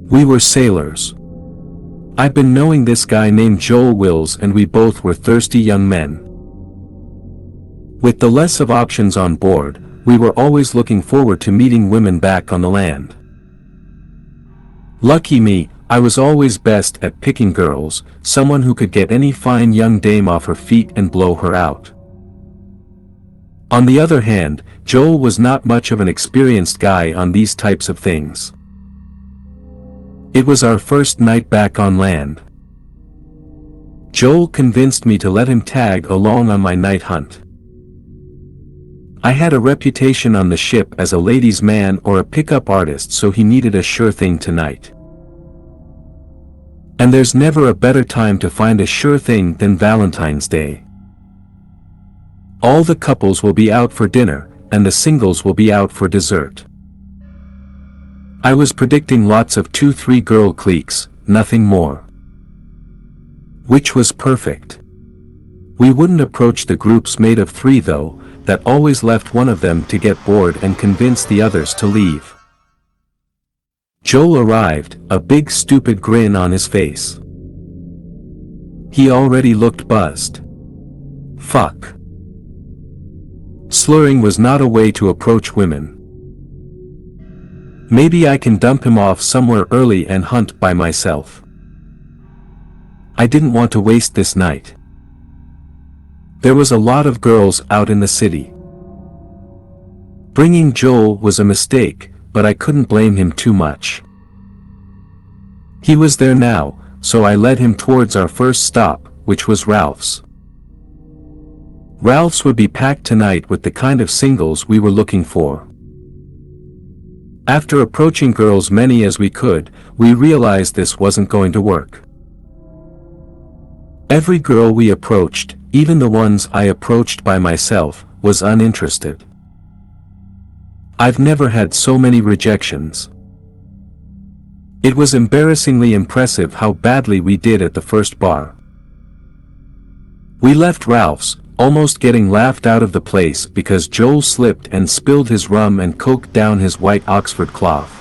We were sailors. I'd been knowing this guy named Joel Wills, and we both were thirsty young men. With the less of options on board, we were always looking forward to meeting women back on the land. Lucky me, I was always best at picking girls, someone who could get any fine young dame off her feet and blow her out. On the other hand, Joel was not much of an experienced guy on these types of things. It was our first night back on land. Joel convinced me to let him tag along on my night hunt. I had a reputation on the ship as a ladies' man or a pickup artist, so he needed a sure thing tonight. And there's never a better time to find a sure thing than Valentine's Day. All the couples will be out for dinner, and the singles will be out for dessert. I was predicting lots of 2-3 girl cliques, nothing more. Which was perfect. We wouldn't approach the groups made of 3 though, that always left one of them to get bored and convince the others to leave. Joel arrived, a big stupid grin on his face. He already looked buzzed. Fuck. Slurring was not a way to approach women. Maybe I can dump him off somewhere early and hunt by myself. I didn't want to waste this night. There was a lot of girls out in the city. Bringing Joel was a mistake, but I couldn't blame him too much. He was there now, so I led him towards our first stop, which was Ralph's. Ralph's would be packed tonight with the kind of singles we were looking for. After approaching girls many as we could, we realized this wasn't going to work. Every girl we approached, even the ones I approached by myself, was uninterested. I've never had so many rejections. It was embarrassingly impressive how badly we did at the first bar. We left Ralph's, almost getting laughed out of the place because Joel slipped and spilled his rum and coke down his white Oxford cloth.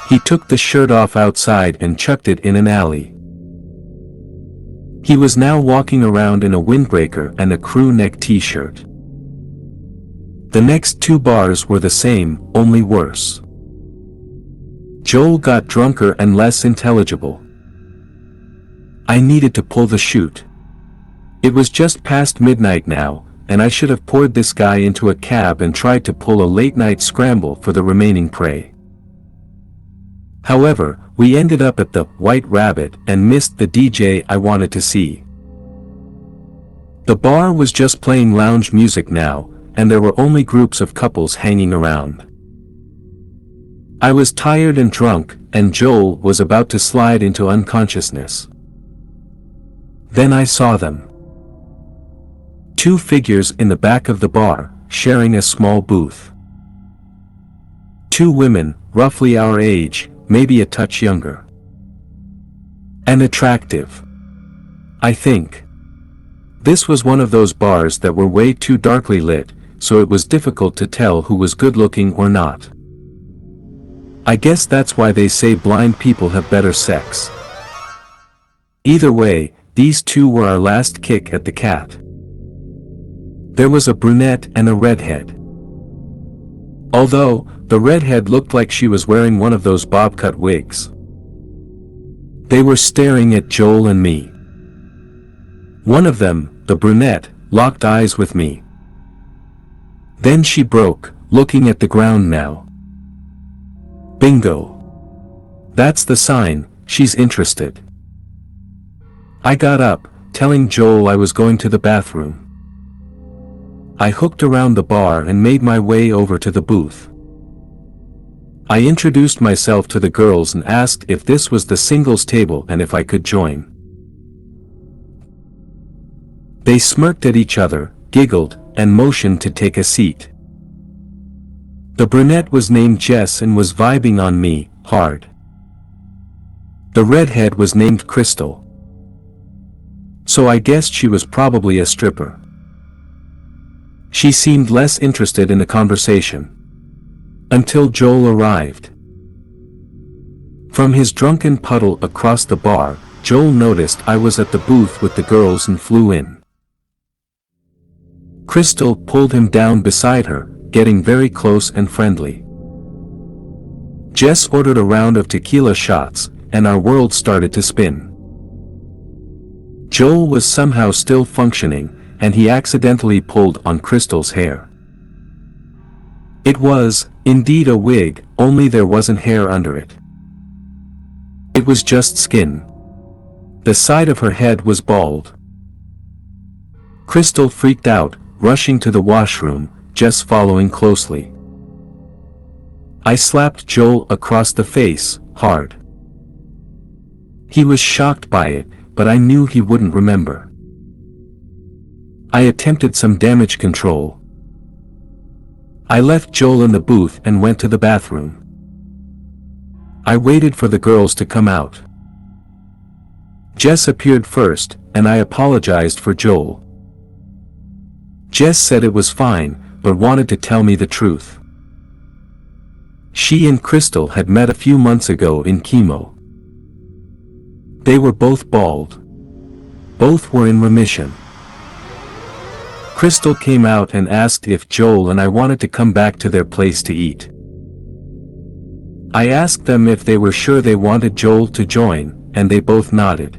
He took the shirt off outside and chucked it in an alley. He was now walking around in a windbreaker and a crew neck t-shirt. The next 2 bars were the same, only worse. Joel got drunker and less intelligible. I needed to pull the chute. It was just past midnight now, and I should have poured this guy into a cab and tried to pull a late-night scramble for the remaining prey. However, we ended up at the White Rabbit and missed the DJ I wanted to see. The bar was just playing lounge music now, and there were only groups of couples hanging around. I was tired and drunk, and Joel was about to slide into unconsciousness. Then I saw them. 2 figures in the back of the bar, sharing a small booth. 2 women, roughly our age, maybe a touch younger. And attractive. I think. This was one of those bars that were way too darkly lit, so it was difficult to tell who was good looking or not. I guess that's why they say blind people have better sex. Either way, these 2 were our last kick at the cat. There was a brunette and a redhead. Although, the redhead looked like she was wearing one of those bob-cut wigs. They were staring at Joel and me. One of them, the brunette, locked eyes with me. Then she broke, looking at the ground now. Bingo. That's the sign, she's interested. I got up, telling Joel I was going to the bathroom. I hooked around the bar and made my way over to the booth. I introduced myself to the girls and asked if this was the singles table and if I could join. They smirked at each other, giggled, and motioned to take a seat. The brunette was named Jess and was vibing on me, hard. The redhead was named Crystal. So I guessed she was probably a stripper. She seemed less interested in the conversation. Until Joel arrived. From his drunken puddle across the bar, Joel noticed I was at the booth with the girls and flew in. Crystal pulled him down beside her, getting very close and friendly. Jess ordered a round of tequila shots, and our world started to spin. Joel was somehow still functioning, and he accidentally pulled on Crystal's hair. It was, indeed, a wig, only there wasn't hair under it. It was just skin. The side of her head was bald. Crystal freaked out, rushing to the washroom, Jess following closely. I slapped Joel across the face, hard. He was shocked by it, but I knew he wouldn't remember. I attempted some damage control. I left Joel in the booth and went to the bathroom. I waited for the girls to come out. Jess appeared first, and I apologized for Joel. Jess said it was fine, but wanted to tell me the truth. She and Crystal had met a few months ago in chemo. They were both bald. Both were in remission. Crystal came out and asked if Joel and I wanted to come back to their place to eat. I asked them if they were sure they wanted Joel to join, and they both nodded.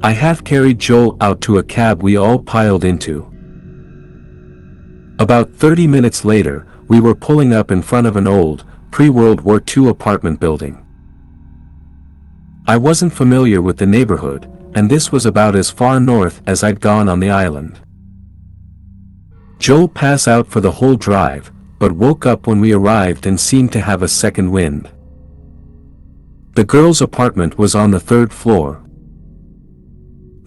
I half-carried Joel out to a cab we all piled into. About 30 minutes later, we were pulling up in front of an old, pre-World War II apartment building. I wasn't familiar with the neighborhood, and this was about as far north as I'd gone on the island. Joel passed out for the whole drive, but woke up when we arrived and seemed to have a second wind. The girls' apartment was on the 3rd floor.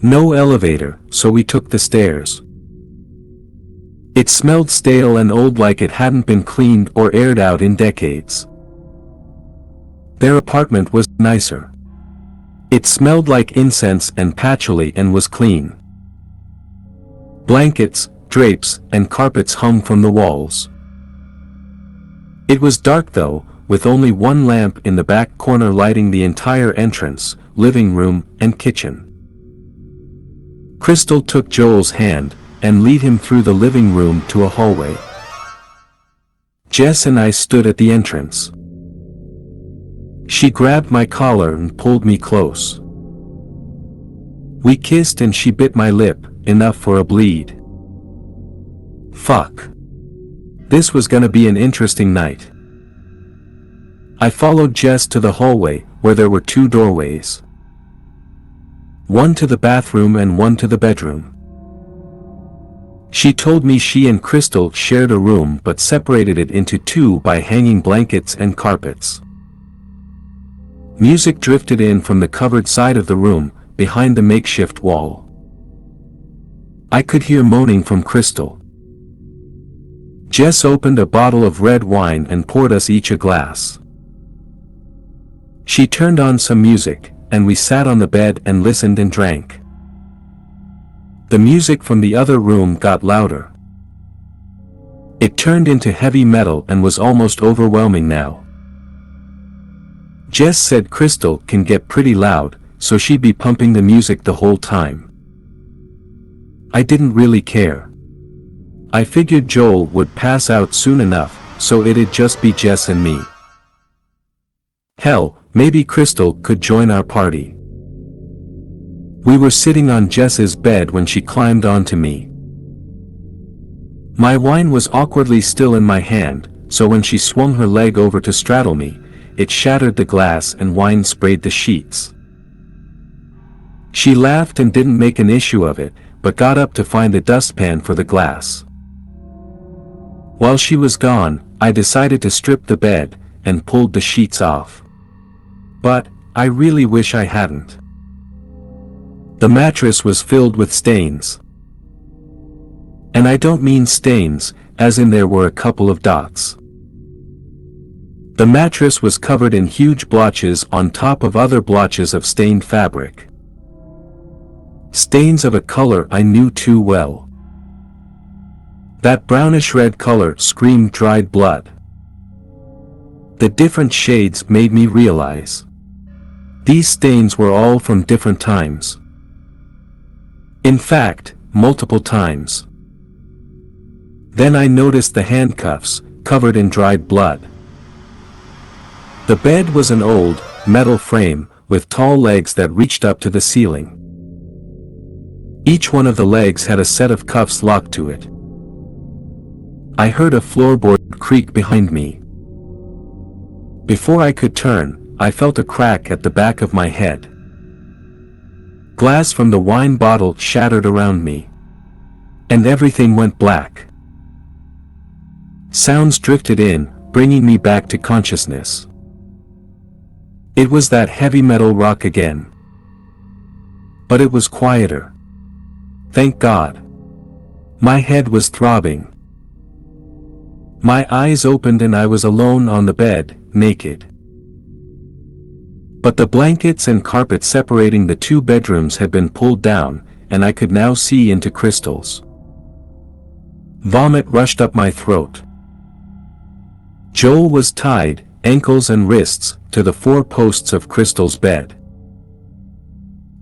No elevator, so we took the stairs. It smelled stale and old, like it hadn't been cleaned or aired out in decades. Their apartment was nicer. It smelled like incense and patchouli and was clean. Blankets, drapes, and carpets hung from the walls. It was dark though, with only one lamp in the back corner lighting the entire entrance, living room, and kitchen. Crystal took Joel's hand, and led him through the living room to a hallway. Jess and I stood at the entrance. She grabbed my collar and pulled me close. We kissed and she bit my lip, enough for a bleed. Fuck. This was gonna be an interesting night. I followed Jess to the hallway, where there were 2 doorways. One to the bathroom and one to the bedroom. She told me she and Crystal shared a room but separated it into 2 by hanging blankets and carpets. Music drifted in from the covered side of the room, behind the makeshift wall. I could hear moaning from Crystal. Jess opened a bottle of red wine and poured us each a glass. She turned on some music, and we sat on the bed and listened and drank. The music from the other room got louder. It turned into heavy metal and was almost overwhelming now. Jess said Crystal can get pretty loud, so she'd be pumping the music the whole time. I didn't really care. I figured Joel would pass out soon enough, so it'd just be Jess and me. Hell, maybe Crystal could join our party. We were sitting on Jess's bed when she climbed onto me. My wine was awkwardly still in my hand, so when she swung her leg over to straddle me, it shattered the glass and wine sprayed the sheets. She laughed and didn't make an issue of it, but got up to find the dustpan for the glass. While she was gone, I decided to strip the bed, and pulled the sheets off. But, I really wish I hadn't. The mattress was filled with stains. And I don't mean stains, as in there were a couple of dots. The mattress was covered in huge blotches on top of other blotches of stained fabric. Stains of a color I knew too well. That brownish red color screamed dried blood. The different shades made me realize these stains were all from different times. In fact, multiple times. Then I noticed the handcuffs, covered in dried blood. The bed was an old, metal frame, with tall legs that reached up to the ceiling. Each one of the legs had a set of cuffs locked to it. I heard a floorboard creak behind me. Before I could turn, I felt a crack at the back of my head. Glass from the wine bottle shattered around me. And everything went black. Sounds drifted in, bringing me back to consciousness. It was that heavy metal rock again. But it was quieter. Thank God. My head was throbbing. My eyes opened and I was alone on the bed, naked. But the blankets and carpet separating the two bedrooms had been pulled down, and I could now see into Crystal's. Vomit rushed up my throat. Joel was tied, ankles and wrists, to the 4 posts of Crystal's bed.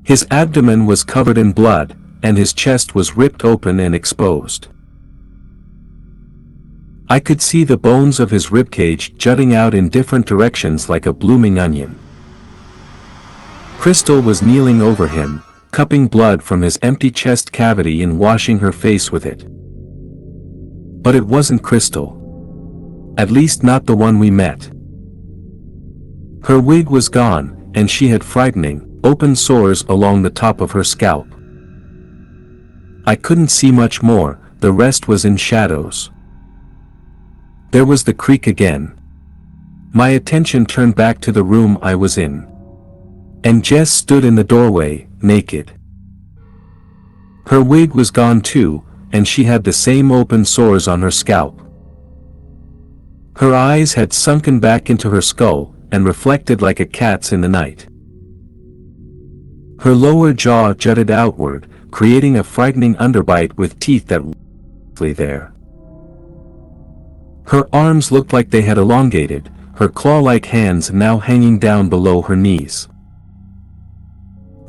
His abdomen was covered in blood, and his chest was ripped open and exposed. I could see the bones of his ribcage jutting out in different directions like a blooming onion. Crystal was kneeling over him, cupping blood from his empty chest cavity and washing her face with it. But it wasn't Crystal. At least not the one we met. Her wig was gone, and she had frightening, open sores along the top of her scalp. I couldn't see much more, the rest was in shadows. There was the creak again. My attention turned back to the room I was in. And Jess stood in the doorway, naked. Her wig was gone too, and she had the same open sores on her scalp. Her eyes had sunken back into her skull, and reflected like a cat's in the night. Her lower jaw jutted outward, creating a frightening underbite with teeth that were there. Her arms looked like they had elongated, her claw-like hands now hanging down below her knees.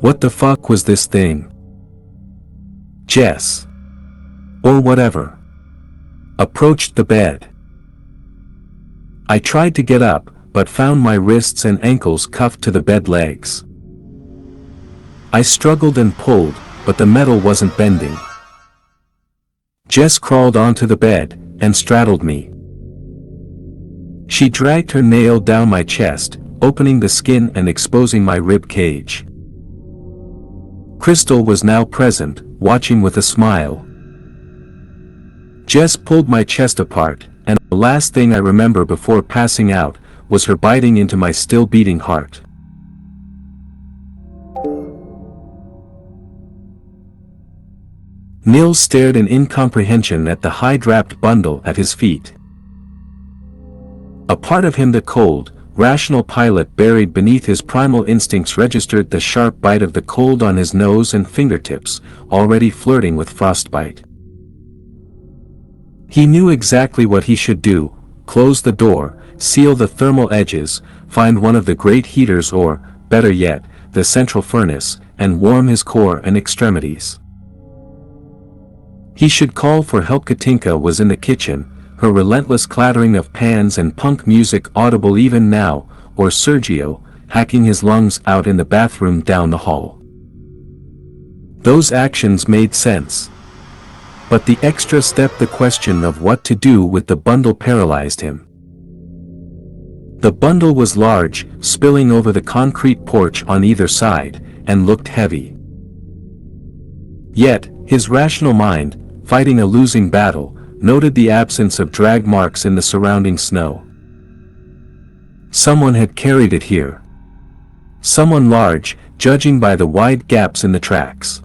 What the fuck was this thing? Jess, or whatever, approached the bed. I tried to get up, but found my wrists and ankles cuffed to the bed legs. I struggled and pulled, but the metal wasn't bending. Jess crawled onto the bed, and straddled me. She dragged her nail down my chest, opening the skin and exposing my rib cage. Crystal was now present, watching with a smile. Jess pulled my chest apart, and the last thing I remember before passing out, was her biting into my still beating heart. Nils stared in incomprehension at the hide-wrapped bundle at his feet. A part of him, the cold, rational pilot buried beneath his primal instincts, registered the sharp bite of the cold on his nose and fingertips, already flirting with frostbite. He knew exactly what he should do: close the door, seal the thermal edges, find one of the great heaters or, better yet, the central furnace, and warm his core and extremities. He should call for help. Katinka was in the kitchen, her relentless clattering of pans and punk music audible even now, or Sergio, hacking his lungs out in the bathroom down the hall. Those actions made sense. But the extra step, the question of what to do with the bundle, paralyzed him. The bundle was large, spilling over the concrete porch on either side, and looked heavy. Yet, his rational mind, fighting a losing battle, noted the absence of drag marks in the surrounding snow. Someone had carried it here. Someone large, judging by the wide gaps in the tracks.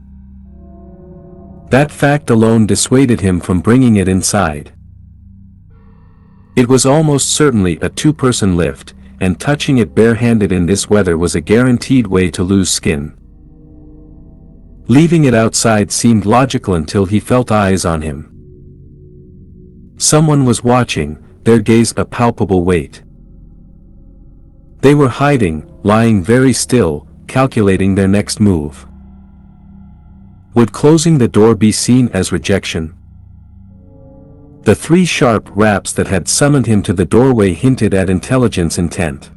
That fact alone dissuaded him from bringing it inside. It was almost certainly a 2-person lift, and touching it barehanded in this weather was a guaranteed way to lose skin. Leaving it outside seemed logical until he felt eyes on him. Someone was watching, their gaze a palpable weight. They were hiding, lying very still, calculating their next move. Would closing the door be seen as rejection? The 3 sharp raps that had summoned him to the doorway hinted at intelligence intent.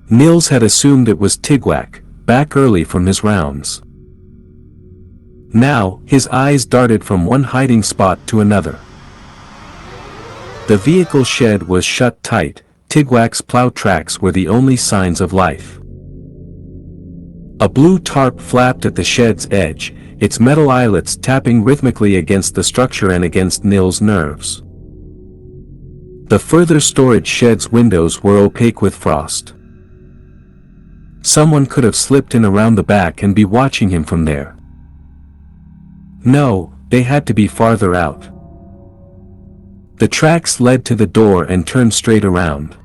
Nils had assumed it was Tigwak, back early from his rounds. Now, his eyes darted from one hiding spot to another. The vehicle shed was shut tight. Tigwak's plow tracks were the only signs of life. A blue tarp flapped at the shed's edge, its metal eyelets tapping rhythmically against the structure and against Nils' nerves. The further storage shed's windows were opaque with frost. Someone could have slipped in around the back and be watching him from there. No, they had to be farther out. The tracks led to the door and turned straight around.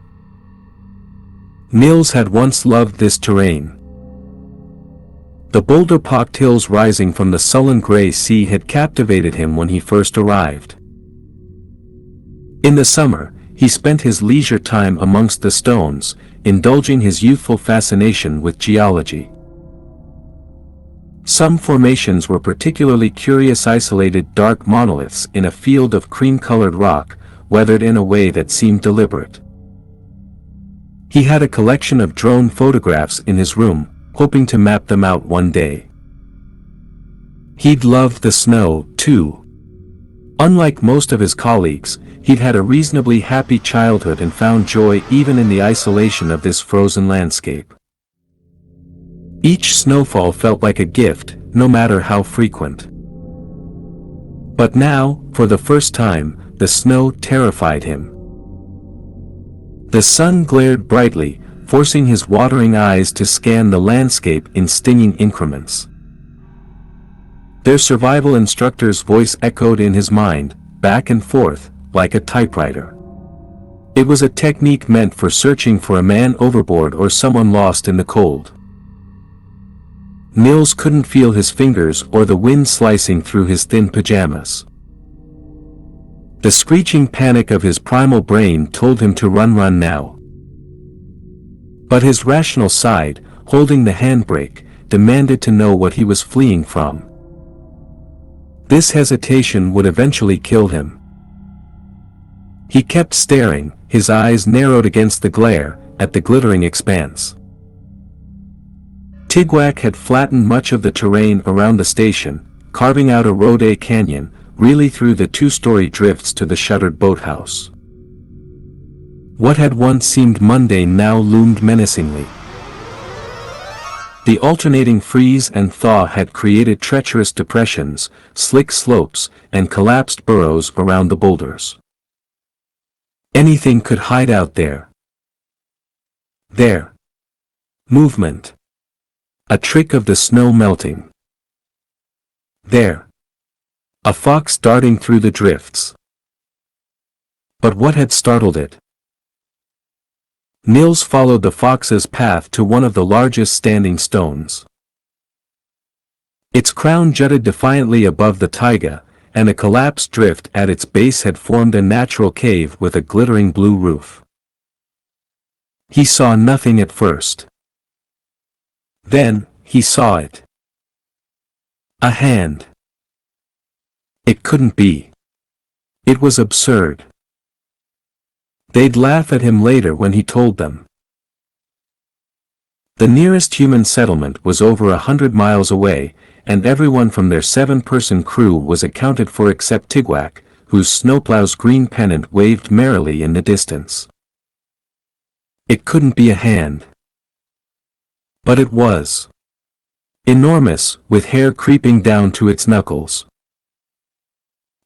Nils had once loved this terrain. The boulder-pocked hills rising from the sullen gray sea had captivated him when he first arrived. In the summer, he spent his leisure time amongst the stones, indulging his youthful fascination with geology. Some formations were particularly curious, isolated dark monoliths in a field of cream-colored rock, weathered in a way that seemed deliberate. He had a collection of drone photographs in his room, hoping to map them out one day. He'd loved the snow, too. Unlike most of his colleagues, he'd had a reasonably happy childhood and found joy even in the isolation of this frozen landscape. Each snowfall felt like a gift, no matter how frequent. But now, for the first time, the snow terrified him. The sun glared brightly, forcing his watering eyes to scan the landscape in stinging increments. Their survival instructor's voice echoed in his mind, back and forth, like a typewriter. It was a technique meant for searching for a man overboard or someone lost in the cold. Nils couldn't feel his fingers or the wind slicing through his thin pajamas. The screeching panic of his primal brain told him to run now. But his rational side, holding the handbrake, demanded to know what he was fleeing from. This hesitation would eventually kill him. He kept staring, his eyes narrowed against the glare, at the glittering expanse. Tigwak had flattened much of the terrain around the station, carving out a road canyon, really through the 2-story drifts to the shuttered boathouse. What had once seemed mundane now loomed menacingly. The alternating freeze and thaw had created treacherous depressions, slick slopes, and collapsed burrows around the boulders. Anything could hide out there. There. Movement. A trick of the snow melting. There. A fox darting through the drifts. But what had startled it? Nils followed the fox's path to one of the largest standing stones. Its crown jutted defiantly above the taiga, and a collapsed drift at its base had formed a natural cave with a glittering blue roof. He saw nothing at first. Then, he saw it. A hand. It couldn't be. It was absurd. They'd laugh at him later when he told them. The nearest human settlement was over 100 miles away, and everyone from their 7-person crew was accounted for except Tigwak, whose snowplow's green pennant waved merrily in the distance. It couldn't be a hand. But it was. Enormous, with hair creeping down to its knuckles.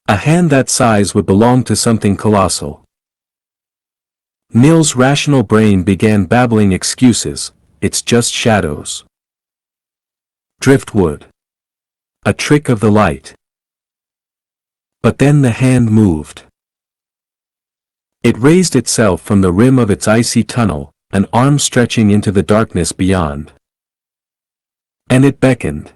A hand that size would belong to something colossal. Nils' rational brain began babbling excuses. It's just shadows. Driftwood. A trick of the light. But then the hand moved. It raised itself from the rim of its icy tunnel, an arm stretching into the darkness beyond. And it beckoned.